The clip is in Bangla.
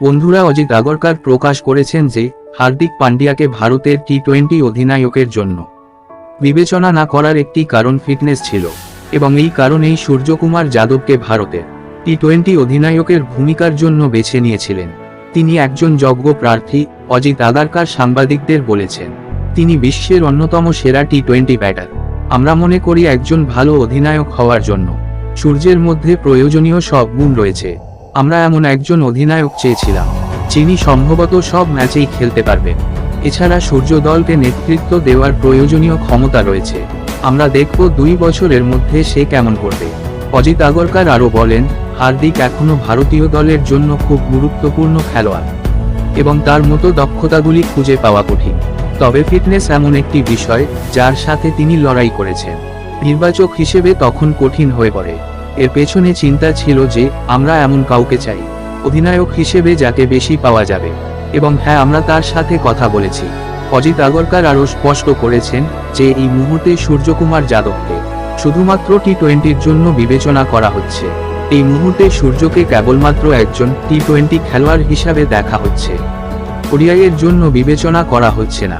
বন্ধুরা, অজিত আগরকার প্রকাশ করেছেন যে হার্দিক পান্ডিয়াকে ভারতের টি-20 অধিনায়কের জন্য বিবেচনা না করার একটি কারণ ফিটনেস ছিল, এবং এই কারণেই সূর্যকুমার যাদবকে ভারতের টি-20 অধিনায়কের ভূমিকার জন্য বেছে নিয়েছিলেন। তিনি একজন যোগ্য প্রার্থী, অজিত আগরকার সাংবাদিকদের বলেছেন। তিনি বিশ্বের অন্যতম সেরা টি-20 ব্যাটার। আমরা মনে করি একজন ভালো অধিনায়ক হওয়ার জন্য সূর্যের মধ্যে প্রয়োজনীয় সব গুণ রয়েছে। আমরা এমন একজন অধিনায়ক চেয়েছিলাম যিনি সম্ভবত সব ম্যাচেই খেলতে পারবেন। এছাড়া সূর্য দলকে নেতৃত্ব দেওয়ার প্রয়োজনীয় ক্ষমতা রয়েছে। আমরা দেখব 2 বছরের মধ্যে সে কেমন করবে। অজিত আগরকার আরও বলেন, হার্দিক এখনও ভারতীয় দলের জন্য খুব গুরুত্বপূর্ণ খেলোয়াড় এবং তার মতো দক্ষতাগুলি খুঁজে পাওয়া কঠিন। তবে ফিটনেস এমন একটি বিষয় যার সাথে তিনি লড়াই করেছেন। নির্বাচক হিসেবে তখন কঠিন হয়ে পড়ে। এর পেছনে চিন্তা ছিল যে আমরা এমন কাউকে চাই অধিনায়ক হিসেবে যাকে বেশি পাওয়া যাবে, এবং হ্যাঁ, আমরা তার সাথে কথা বলেছি। অজিত আগরকার আরও স্পষ্ট করেছেন যে এই মুহূর্তে সূর্যকুমার যাদবকে শুধুমাত্র টি-20-র জন্য বিবেচনা করা হচ্ছে। এই মুহূর্তে সূর্যকে কেবলমাত্র একজন টি-20 খেলোয়াড় হিসাবে দেখা হচ্ছে, ওডিআইয়ের জন্য বিবেচনা করা হচ্ছে না।